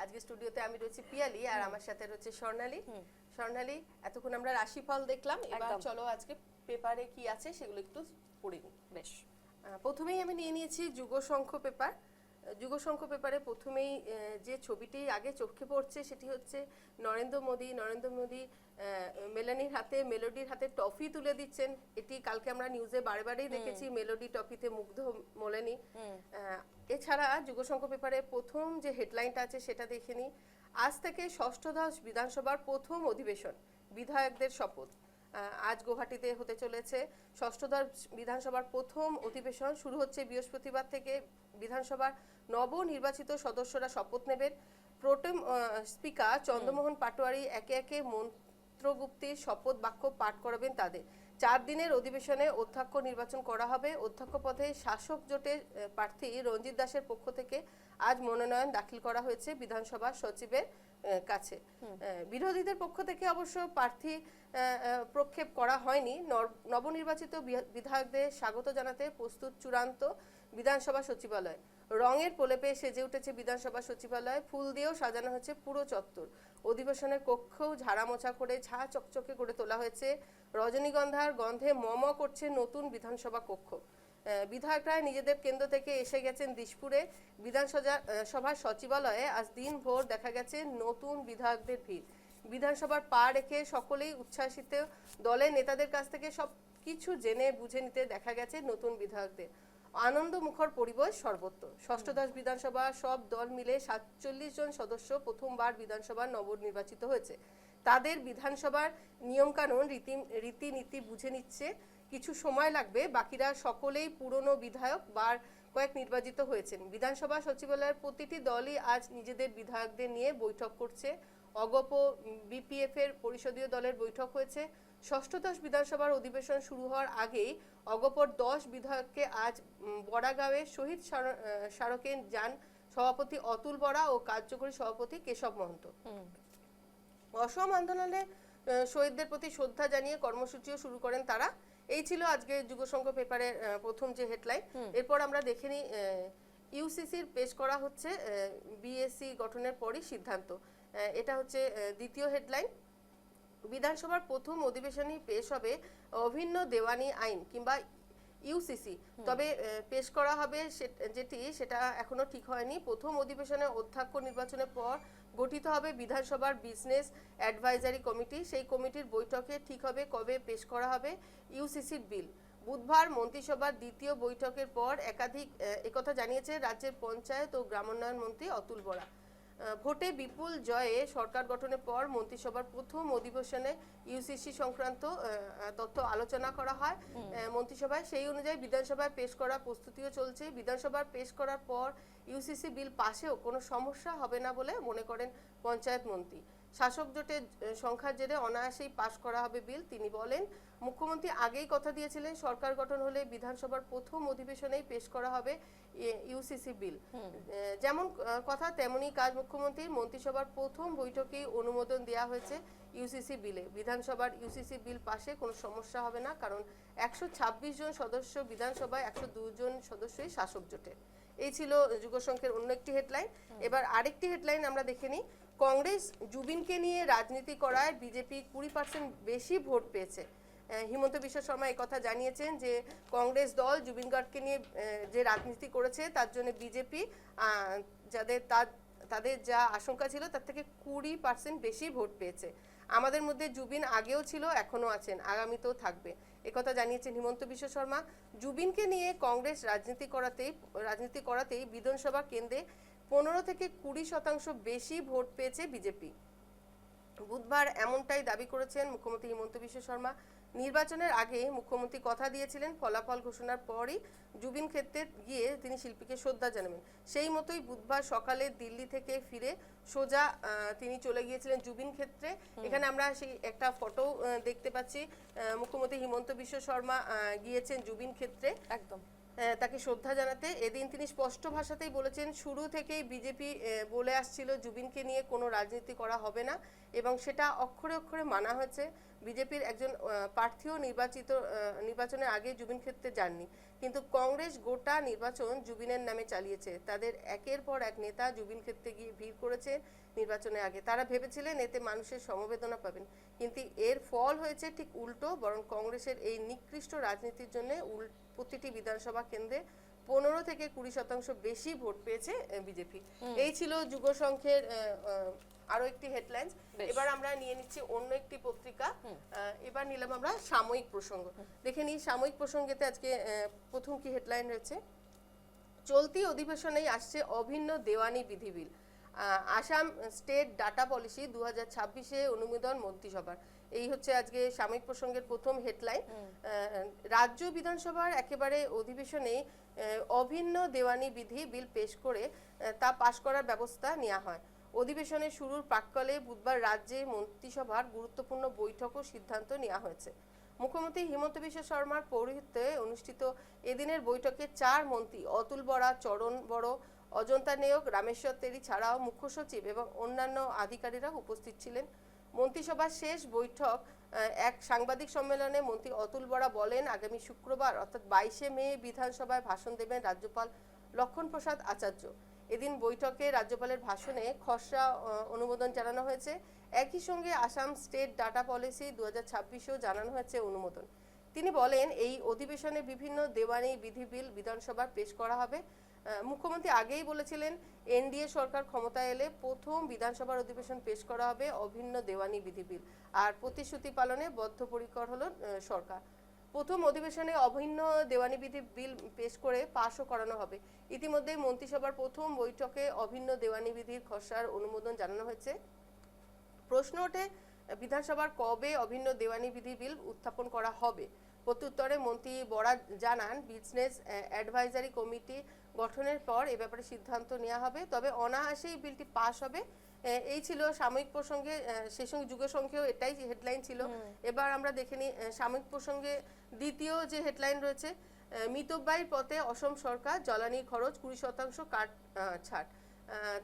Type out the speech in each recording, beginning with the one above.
আজকে স্টুডিওতে আমি রয়েছি পিয়ালি আর আমার সাথে রয়েছে স্বর্ণালী। স্বর্ণালী, এতক্ষণ আমরা রাশিফল দেখলাম, এবার চলো আজকে পেপারে কি আছে সেগুলো একটু পড়ে নিই। বেশ, প্রথমেই আমি নিয়ে নিয়েছি যুগশঙ্খ পেপার। যুগশঙ্খ পেপারে প্রথমেই যে ছবিটি আগে চোখে পড়ছে সেটি হচ্ছে নরেন্দ্র মোদী মেলানির হাতে, মেলোডির হাতে টফি তুলে দিচ্ছেন। এটি কালকে আমরা নিউজে বারেবারেই দেখেছি, মেলোডি টফিতে মুগ্ধ মোলেনি। এছাড়া যুগশঙ্খ পেপারে প্রথম যে হেডলাইনটা আছে সেটা দেখে নিই। আজ থেকে ষষ্ঠদশ বিধানসভার প্রথম অধিবেশন, বিধায়কদের শপথ। আজ গুয়াহাটিতে হতে চলেছে ষষ্ঠদশ বিধানসভার প্রথম অধিবেশন। শুরু হচ্ছে বৃহস্পতিবার থেকে। বিধানসভার নবনির্বাচিত সদস্যরা শপথ নেবেন। প্রোটেম স্পিকার চন্দ্রমোহন পাটোয়ারি একে একে মন্ত্রগুপ্তির শপথ বাক্য পাঠ করাবেন তাদের। 4 দিনের অধিবেশনে অধ্যক্ষ নির্বাচন করা হবে। অধ্যক্ষ পদে শাসক জোটের প্রার্থী রঞ্জিত দাসের পক্ষ থেকে আজ মনোনয়ন দাখিল করা হয়েছে বিধানসভা সচিবের কাছে। বিরোধীদের পক্ষ থেকে অবশ্য প্রার্থী প্রক্ষেপ করা হয়নি। নবনির্বাচিত বিধায়কদের স্বাগত জানাতে প্রস্তুত চূড়ান্ত বিধানসভা সচিবালয়। রঙের প্রলেপে সেজে উঠেছে বিধানসভা সচিবালয়, ফুল দিয়েও সাজানো হয়েছে পুরো চত্বর। অধিবেশনের কক্ষও ঝাড়ামোছা করে ঝা চকচকে করে তোলা হয়েছে। রজনীগন্ধার গন্ধে মম করছে নতুন বিধানসভা কক্ষ। বিধায়করা নিজেদের কেন্দ্র থেকে এসে গেছেন দিশপুরে। বিধানসভার সচিবালয়ে আজ দিনভর দেখা গেছে নতুন বিধায়কদের ভিড়। বিধানসভার পা রেখে সকলেই উচ্ছ্বাসিত। দলের নেতাদের কাছ থেকে সব কিছু জেনে বুঝে নিতে দেখা গেছে নতুন বিধায়কদের। আনন্দ মুখর পরিবেশ সর্বত্র। ষষ্ঠদশ বিধানসভা সব দল মিলে 47 জন সদস্য প্রথমবার বিধানসভার নবনির্বাচিত হয়েছে। তাদের বিধানসভার নিয়মকানুন রীতিনীতি বুঝে নিচ্ছে। কিছু সময় লাগবে, বাকিরা সকলেই পুরনো বিধায়ক বার কয়েক নির্বাচিত হয়েছেন। বিধানসভা সচিবালয়ের প্রতিটি দলই আজ নিজেদের বিধায়কদের নিয়ে বৈঠক করছে। অগপ বিপিএফ এর পরিষদীয় দলের বৈঠক হয়েছে। ষষ্ঠদশ বিধানসভার অধিবেশন শুরু হওয়ার আগেই অগপর 10 বিধায়ককে আজ বড়াগাঁওয়ে শহীদ স্মারকে যান সভাপতি অতুল বরা ও কার্যকরী সভাপতি কেশব মহন্ত। অসম আন্দোলনে শহীদদের প্রতি শ্রদ্ধা জানিয়ে কর্মসূচিও শুরু করেন তারা। এই ছিল আজকে যুগশঙ্খ পেপারের প্রথম যে হেডলাইন। এরপর আমরা দেখে নিই ইউসিসির পেশ করা হচ্ছে বিএসসি গঠনের পরই সিদ্ধান্ত। এটা হচ্ছে দ্বিতীয় হেডলাইন। বিধানসভার প্রথম অধিবেশনেই পেশ হবে অভিন্ন দেওয়ানি আইন কিংবা ইউসিসি। তবে পেশ করা হবে সেটা এখনো ঠিক হয়নি। প্রথম অধিবেশনে অধ্যক্ষ নির্বাচনের পর গঠিত হবে বিধানসভার বিজনেস অ্যাডভাইজারি কমিটি। সেই কমিটির বৈঠকে ঠিক হবে কবে পেশ করা হবে ইউসিসির বিল। বুধবার মন্ত্রিসভার দ্বিতীয় বৈঠকের পর একাধিক একথা জানিয়েছে রাজ্যের পঞ্চায়েত ও গ্রামোন্নয়ন মন্ত্রী অতুল বরা। ভোটে বিপুল জয়ে সরকার গঠনের পর মন্ত্রিসভার প্রথম অধিবেশনে ইউসিসি সংক্রান্ত তথ্য আলোচনা করা হয় মন্ত্রিসভায়। সেই অনুযায়ী বিধানসভায় পেশ করার প্রস্তুতিও চলছে। বিধানসভায় পেশ করার পর ইউসিসি বিল পাশেও কোনো সমস্যা হবে না বলে মনে করেন পঞ্চায়েত মন্ত্রী। শাসক জোটের সংখ্যার জেরে অনায়াসেই পাশ করা হবে বিল, তিনি বলেন। মুখ্যমন্ত্রী আগেই কথা দিয়েছিলেন সরকার গঠন হলে বিধানসভার প্রথম অধিবেশনেই পেশ করা হবে ইউসিসি বিল। যেমন কথা তেমনি কাজ মুখ্যমন্ত্রীর। মন্ত্রিসভার প্রথম বৈঠকেই অনুমোদন দেওয়া হয়েছে ইউসিসি বিলে। বিধানসভার ইউসিসি বিল পাশে কোনো সমস্যা হবে না, কারণ 126 জন সদস্য বিধানসভায়, 102 জন সদস্যই শাসক জোটের। এই ছিল যুগশঙ্খের অন্য একটি হেডলাইন। এবার আরেকটি হেডলাইন আমরা দেখে নিই। কংগ্রেস জুবিনকে নিয়ে রাজনীতি করায় বিজেপি 20% বেশি ভোট পেয়েছে। হিমন্ত বিশ্ব শর্মা কথা জানিয়েছেন যে কংগ্রেস দল জুবিন গার্গকে নিয়ে যে রাজনীতি করেছে তার জন্য বিজেপি তাদের যা আশঙ্কা ছিল তার থেকে 20% বেশি ভোট পেয়েছে। আমাদের মধ্যে জুবিন আগেও ছিল, এখনো আছেন, আগামীতেও থাকবে, একথা জানিয়েছেন হিমন্ত বিশ্ব শর্মা। জুবিনকে নিয়ে কংগ্রেস রাজনীতি করাতেই বিধানসভা কেন্দ্রে 15 থেকে 20% বেশি ভোট পেয়েছে বিজেপি। বুধবার এমনটাই দাবি করেছেন মুখ্যমন্ত্রী হিমন্ত বিশ্ব শর্মা। নির্বাচনের আগে মুখ্যমন্ত্রী কথা দিয়েছিলেন ফলাফল ঘোষণার পরই জুবিন ক্ষেত্রে গিয়ে তিনি শিল্পীকে শ্রদ্ধা জানাবেন। সেই মতোই বুধবার সকালে দিল্লি থেকে ফিরে সোজা তিনি চলে গিয়েছিলেন জুবিন ক্ষেত্রে। এখানে আমরা সেই একটা ফটো দেখতে পাচ্ছি, মুখ্যমন্ত্রী হিমন্ত বিশ্ব শর্মা গিয়েছেন জুবিন ক্ষেত্রে। একদম তাকে শ্রদ্ধা জানাতে। এদিন তিনি স্পষ্ট ভাষাতেই বলেছেন, শুরু থেকেই বিজেপি বলে আসছিল জুবিনকে নিয়ে কোনো রাজনীতি করা হবে না, এবং সেটা অক্ষরে অক্ষরে মানা হয়েছে। বিজেপির একজন প্রার্থীও নির্বাচনের আগে জুবিন ক্ষেত্রে যাননি, কিন্তু কংগ্রেস গোটা নির্বাচন জুবিনের নামে চালিয়েছে। তাদের একের পর এক নেতা জুবিন ক্ষেত্রে গিয়ে ভিড় করেছে নির্বাচনের আগে। তারা ভেবেছিলেন এতে মানুষের সমবেদনা পাবেন, কিন্তু এর ফল হয়েছে ঠিক উল্টো। বরং কংগ্রেসের এই নিকৃষ্ট রাজনীতির জন্য প্রতিটি বিধানসভা কেন্দ্রে 15 থেকে 20% বেশি ভোট পেয়েছে বিজেপি। এই ছিল যুগ সংঘের আরো একটি হেডলাইন্স। এবার আমরা নিয়ে নিচ্ছি অন্য একটি পত্রিকা। এবার নিলাম আমরা সাময়িক প্রসঙ্গ। দেখে নিই সাময়িক প্রসঙ্গেতে আজকে প্রথম কি হেডলাইন রয়েছে। চলতি অধিবেশনেই আসছে অভিন্ন দেওয়ানি বিধি বিল। আসাম স্টেট ডাটা পলিসি 2026-এ অনুমোদন মন্ত্রিসভার। এই হচ্ছে আজকে সাময়িক প্রসঙ্গের প্রথম হেডলাইন। রাজ্য বিধানসভার একেবারে অধিবেশনে অভিন্ন দেওয়ানি বিধি বিল পেশ করে তা পাশ করার ব্যবস্থা নেওয়া হয়। অধিবেশনের শুরুর প্রাক্কালে বুধবার রাজ্যে মন্ত্রিসভার গুরুত্বপূর্ণ বৈঠক ও সিদ্ধান্ত নেওয়া হয়েছে। মুখ্যমন্ত্রী হিমন্ত বিশ্ব শর্মার পৌরোহিত্যে অনুষ্ঠিত এদিনের বৈঠকে 4 মন্ত্রী অতুল বরা, চরণ বড়, অজন্তা নেওগ, রামেশ্বর তেলী ছাড়াও মুখ্য সচিব এবং অন্যান্য আধিকারিকরা উপস্থিত ছিলেন। মন্ত্রিসভার শেষ বৈঠক এক সাংবাদিক সম্মেলনে মন্ত্রী অতুল বরা বলেন, আগামী শুক্রবার অর্থাৎ 22শে মে বিধানসভায় ভাষণ দেবেন রাজ্যপাল লক্ষণ প্রসাদ আচার্য। এদিন বৈঠকে রাজ্যপালের ভাষণে খসড়া অনুমোদন জানানো হয়েছে। একই সঙ্গে আসাম স্টেট ডাটা পলিসি 2026-এও জানানো হয়েছে অনুমোদন। তিনি বলেন, এই অধিবেশনে বিভিন্ন দেওয়ানি বিধি বিল বিধানসভায় পেশ করা হবে। মুখ্যমন্ত্রী আগেই বলেছিলেন, এনডিএ সরকার ক্ষমতায় এলে প্রথম বিধানসভার অধিবেশন পেশ করা হবে অভিন্ন দেওয়ানি বিধি বিল, আর প্রতিশ্রুতি পালনে বদ্ধপরিকর হলো সরকার। প্রথম অধিবেশনে অভিন্ন দেওয়ানি বিধি বিল পেশ করে পাশও করানো হবে। ইতিমধ্যে মন্ত্রিসভার প্রথম বৈঠকে অভিন্ন দেওয়ানি বিধির খসড়ার অনুমোদন জানানো হয়েছে। প্রশ্ন ওঠে, বিধানসভার কবে অভিন্ন দেওয়ানি বিধি বিল উত্থাপন করা হবে। প্রত্যুত্তরে মন্ত্রী বরা জানান, বিজনেস অ্যাডভাইজারি কমিটি গঠনের পর এ ব্যাপারে সিদ্ধান্ত নেওয়া হবে, তবে অনায়াসেই বিলটি পাস হবে। এই ছিল সাময়িক প্রসঙ্গে, সেই সঙ্গে যুগ সংখ্যেও এটাই হেডলাইন ছিল। এবার আমরা দেখে নিই সাময়িক প্রসঙ্গে দ্বিতীয় যে হেডলাইন রয়েছে, মিতব্যয়ীর পথে অসম সরকার, জ্বালানি খরচ 20% কাট ছাড়।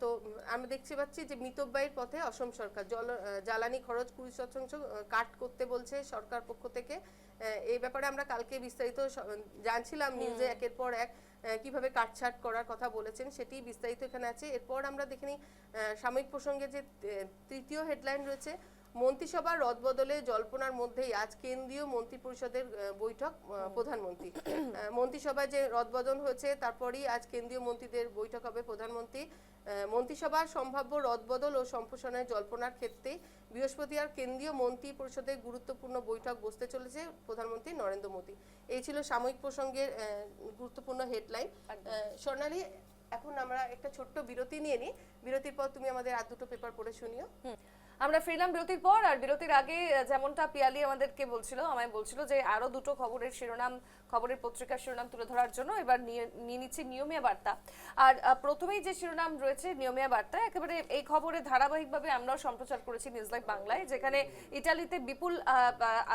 তো আমরা দেখতে পাচ্ছি যে মিতব্যয়ীর পথে অসম সরকার, জ্বালানি খরচ 20% কাট করতে বলছে সরকার পক্ষ থেকে। এই ব্যাপারে আমরা কালকে বিস্তারিত জানছিলাম নিউজে, একের পর এক কিভাবে কাটছাট করার কথা বলেছেন, সেটি বিস্তারিত এখানে আছে। এরপর আমরা দেখে নিই সাময়িক প্রসঙ্গে যে তৃতীয় হেডলাইন রয়েছে, মন্ত্রিসভার রদবদলে জল্পনার মধ্যেই আজ কেন্দ্রীয় মন্ত্রী পরিষদের বৈঠক প্রধানমন্ত্রী। মন্ত্রিসভায় যে রদবদল হয়েছে তারপরই আজ কেন্দ্রীয় মন্ত্রীদের বৈঠক হবে প্রধানমন্ত্রী। মন্ত্রিসভার সম্ভাব্য রদবদল ও সম্প্রসারণের জল্পনার ক্ষেত্রে বৃহস্পতিবার কেন্দ্রীয় মন্ত্রী পরিষদের গুরুত্বপূর্ণ বৈঠক বসতে চলেছে প্রধানমন্ত্রী নরেন্দ্র মোদী। এই ছিল সাময়িক প্রসঙ্গের গুরুত্বপূর্ণ হেডলাইন। স্বর্ণালী, এখন আমরা একটা ছোট্ট বিরতি নিয়ে নিই। বিরতির পর তুমি আমাদের আর দুটো পেপার পড়ে শুনিও। আমরা ফিরলাম বিরতির পর। আর বিরতির আগে যেমনটা পিয়ালি আমাদেরকে আমায় বলছিল যে আরো দুটো খবরের পত্রিকার শিরোনাম তুলে ধরার জন্য এবার নিয়ে নিচ্ছি নিয়মিয়া বার্তা। আর প্রথমেই যে শিরোনাম রয়েছে নিয়মিয়া বার্তা, একেবারে এই খবরে ধারাবাহিকভাবে আমরাও সম্প্রচার করেছি নিউজ লাইভ বাংলায়, যেখানে ইটালিতে বিপুল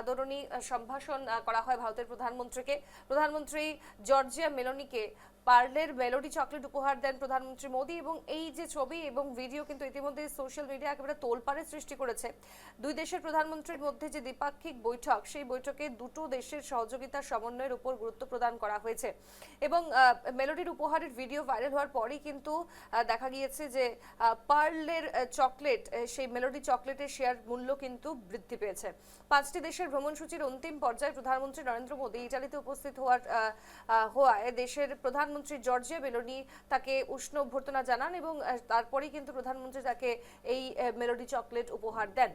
আদরণী সম্ভাষণ করা হয় ভারতের প্রধানমন্ত্রীকে। প্রধানমন্ত্রী জর্জিয়া মেলোনিকে পার্লের মেলোডি চকলেট উপহার দেন প্রধানমন্ত্রী মোদী, এবং এই যে ছবি এবং ভিডিও কিন্তু ইতিমধ্যে সোশ্যাল মিডিয়া একেবারে তোলপাড়ের সৃষ্টি করেছে। দুই দেশের প্রধানমন্ত্রীর মধ্যে যে দ্বিপাক্ষিক বৈঠক, সেই বৈঠকে দুটো দেশের সহযোগিতার সমন্বয়ের উপর গুরুত্ব প্রদান করা হয়েছে। এবং মেলোডির উপহারের ভিডিও ভাইরাল হওয়ার পরই কিন্তু দেখা গিয়েছে যে পার্লের চকলেট, সেই মেলোডি চকলেটের শেয়ার মূল্য কিন্তু বৃদ্ধি পেয়েছে। 5টি দেশের ভ্রমণসূচির অন্তিম পর্যায়ে প্রধানমন্ত্রী নরেন্দ্র মোদী ইটালিতে উপস্থিত হওয়ায় দেশের প্রধানমন্ত্রী জর্জিয়া মেলোনি তাকে উষ্ণ অভ্যর্থনা জানান, এবং তারপরেই কিন্তু প্রধানমন্ত্রী তাকে এই মেলোডি চকলেট উপহার দেন।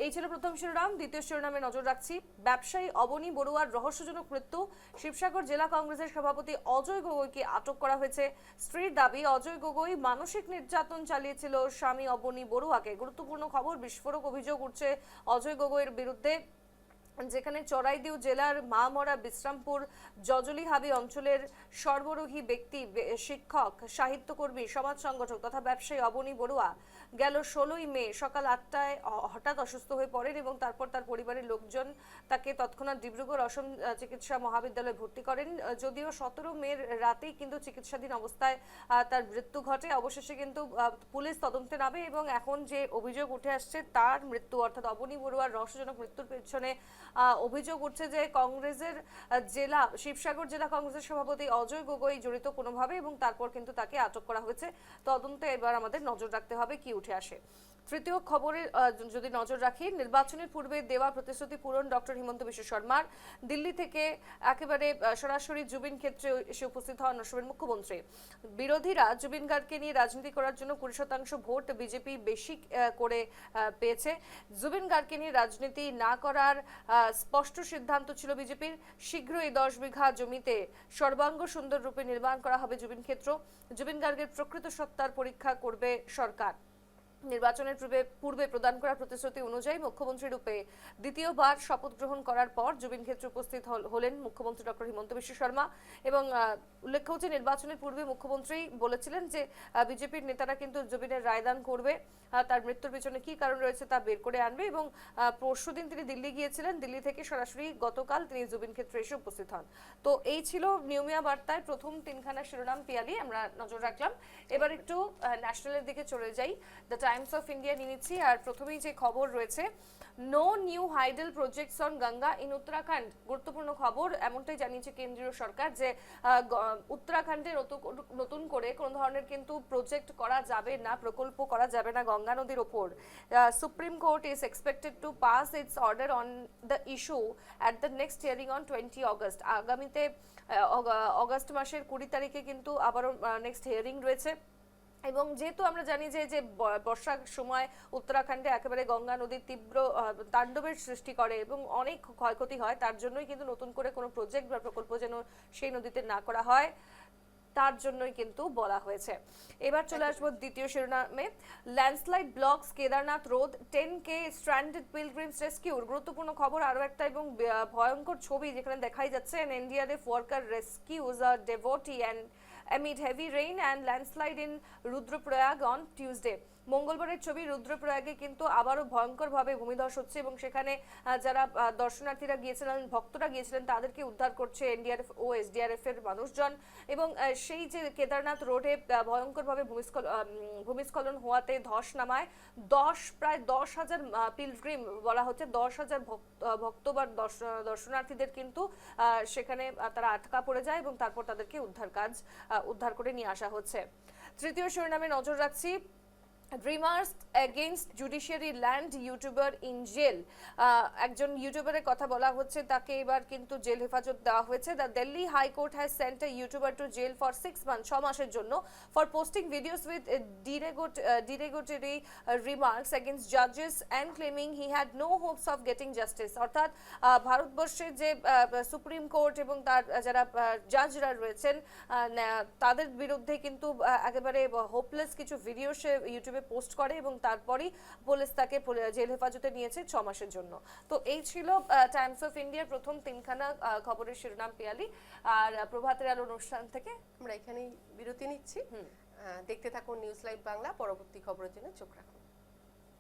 এই ছিল প্রথম শিরোনাম। দ্বিতীয় শিরোনামে নজর রাখছি, ব্যবসায়ী অবনী বড়ুয়ার রহস্যজনক মৃত্যু। শিবসাগর জেলা কংগ্রেসের সভাপতি অজয় গগৈকে আটক করা হয়েছে। স্ত্রীর দাবি, অজয় গগৈ মানসিক নির্যাতন চালিয়েছিল স্বামী অবনী বড়ুয়াকে। গুরুত্বপূর্ণ খবর, বিস্ফোরক অভিযোগ উঠছে অজয় গগৈয়ের বিরুদ্ধে। যেখানে চড়াইদিউ জেলার মামরা বিশ্রামপুর জজলিহাবি অঞ্চলের সর্বরোহী ব্যক্তি শিক্ষক সাহিত্যকর্মী সমাজ সংগঠক তথা ব্যবসায়ী অবনী বড়ুয়া গেল 16ই মে সকাল 8টায় হঠাৎ অসুস্থ হয়ে পড়েন এবং তারপর তার পরিবারের লোকজন তাকে তৎক্ষণাৎ ডিব্রুগড় অসম চিকিৎসা মহাবিদ্যালয়ে ভর্তি করেন। যদিও 17 মের রাতেই কিন্তু চিকিৎসাধীন অবস্থায় তার মৃত্যু ঘটে। অবশেষে কিন্তু পুলিশ তদন্তে নামে এবং এখন যে অভিযোগ উঠে আসছে তার মৃত্যু অর্থাৎ অবনী বড়ুয়ার রহস্যজনক মৃত্যুর পেছনে অভিযোগ উঠছে যে কংগ্রেসের জেলা শিবসাগর জেলা কংগ্রেসের সভাপতি অজয় গগৈ জড়িত কোনোভাবে এবং তারপর কিন্তু তাকে আটক করা হয়েছে। তদন্তে এবার আমাদের নজর রাখতে হবে কি উঠে আসে। তৃতীয় খবরে যদি নজর রাখি, নির্বাচনের পূর্বে দেওয়া প্রতিশ্রুতি পূরণ ডক্টর হিমন্ত বিশ্ব শর্মার। দিল্লি থেকে একেবারে সরাসরি জুবিন ক্ষেত্রে এসে উপস্থিত হন অসমের মুখ্যমন্ত্রী। বিরোধীরা জুবিন গার্গকে নিয়ে রাজনীতি করার জন্য 20% ভোট বিজেপি বেশি করে পেয়েছে। জুবিন গার্গকে নিয়ে রাজনীতি না করার স্পষ্ট সিদ্ধান্ত ছিল বিজেপির। শীঘ্রই 10 বিঘা জমিতে সর্বাঙ্গ সুন্দর রূপে নির্মাণ করা হবে জুবিন ক্ষেত্র। জুবিন গার্গের প্রকৃত সত্তার পরীক্ষা করবে সরকার। নির্বাচনের পূর্বে প্রদান করা প্রতিশ্রুতি অনুযায়ী মুখ্যমন্ত্রী রূপে দ্বিতীয়বার শপথ গ্রহণ করার পর জুবিন ক্ষেত্রে উপস্থিত হলেন মুখ্যমন্ত্রী ডক্টর হিমন্ত বিশ্ব শর্মা এবং উল্লেখ্য যে নির্বাচনের পূর্বে মুখ্যমন্ত্রী বলেছিলেন যে বিজেপির নেতারা কিন্তু জুবিনের রায়দান করবে, তার মৃত্যুর পিছনে কি কারণ রয়েছে তা বের করে আনবে এবং পরশুদিন তিনি দিল্লি গিয়েছিলেন। দিল্লি থেকে সরাসরি গতকাল তিনি জুবিন ক্ষেত্রে এসে উপস্থিত হন। তো এই ছিল নিয়মিয়া বার্তায় প্রথম তিনখানা শিরোনাম পিয়ালি আমরা নজর রাখলাম। এবার একটু ন্যাশনালের দিকে চলে যাই। দ্য টাইমস অফ ইন্ডিয়া নিয়ে নিচ্ছি আর প্রথমেই যে খবর রয়েছে, no new hydel projects on Ganga in Uttarakhand. গুরুত্বপূর্ণ খবর, এমনটাই জানিয়েছে কেন্দ্রীয় সরকার যে উত্তরাখণ্ডে নতুন করে কোনো ধরনের কিন্তু প্রজেক্ট করা যাবে না, প্রকল্প করা যাবে না গঙ্গা নদীর ওপর। Supreme court is expected to pass it's order on the issue at the next hearing on 20 August. আগামীতে অগস্ট মাসের 20 তারিখে কিন্তু আবারও নেক্সট হিয়ারিং রয়েছে এবং যেহেতু আমরা জানি যে বর্ষার সময় উত্তরাখণ্ডে একেবারে গঙ্গা নদীর তীব্র তাণ্ডবের সৃষ্টি করে এবং অনেক ক্ষয়ক্ষতি হয়, তার জন্যই কিন্তু নতুন করে কোনো প্রজেক্ট বা প্রকল্প যেন সেই নদীতে না করা হয় তার জন্যই কিন্তু বলা হয়েছে। এবার চলে আসবো দ্বিতীয় শিরোনামে, landslide blocks Kedarnath road, 10K stranded pilgrims rescued. গুরুত্বপূর্ণ খবর আরো একটা এবং ভয়ঙ্কর ছবি যেখানে দেখাই যাচ্ছে NDRF worker rescues a devotee and amid heavy rain and landslide in Rudraprayag on Tuesday. মঙ্গলবারের ছবি, রুদ্রপ্রয়াগে কিন্তু আবারও ভয়ঙ্করভাবে ভূমিধস হচ্ছে এবং সেখানে যারা দর্শনার্থীরা গিয়েছিলেন, ভক্তরা গিয়েছিলেন, তাদেরকে উদ্ধার করছে এনডিআরএফ ও এসডিআরএফ এর মানুষজন এবং সেই যে কেদারনাথ রোডে ভয়ঙ্করভাবে ভূমিস্খলন হওয়াতে ধস নামায় প্রায় 10,000 পিলগ্রিম বলা হচ্ছে, 10,000 ভক্ত বা দর্শনার্থীদের কিন্তু সেখানে তারা আটকা পড়ে যায় এবং তারপর তাদেরকে উদ্ধার করে নিয়ে আসা হচ্ছে। তৃতীয় শিরোনামে নজর রাখছি, dreamers against judiciary land YouTuber in jail. একজন ইউটিউবারের কথা বলা হচ্ছে, তাকে এবার কিন্তু জেল হেফাজত দেওয়া হয়েছে। The Delhi high court has sent a YouTuber to jail for 6 months, 6 মাসের জন্য, for posting videos with derogatory remarks against judges and claiming he had no hopes of getting justice। অর্থাৎ ভারতবর্ষের যে সুপ্রিম কোর্ট এবং তার যারা জাজরা রয়েছেন তাদের বিরুদ্ধে কিন্তু একেবারে হোপলেস কিছু ভিডিও সে ইউটিউবে পোস্ট করে এবং তারপরই পুলিশ তাকে জেল হেফাজতে নিয়েছে 6 মাসের জন্য। তো এই ছিল টাইমস অফ ইন্ডিয়ার প্রথম তিনখানা খবরের শিরোনাম পিয়ালি। আর প্রভাতের আলো অনুষ্ঠান থেকে আমরা এখানেই বিরতি নিচ্ছি। দেখতে থাকুন নিউজ লাইভ বাংলা। পরবর্তী খবরের জন্য চোখ রাখুন।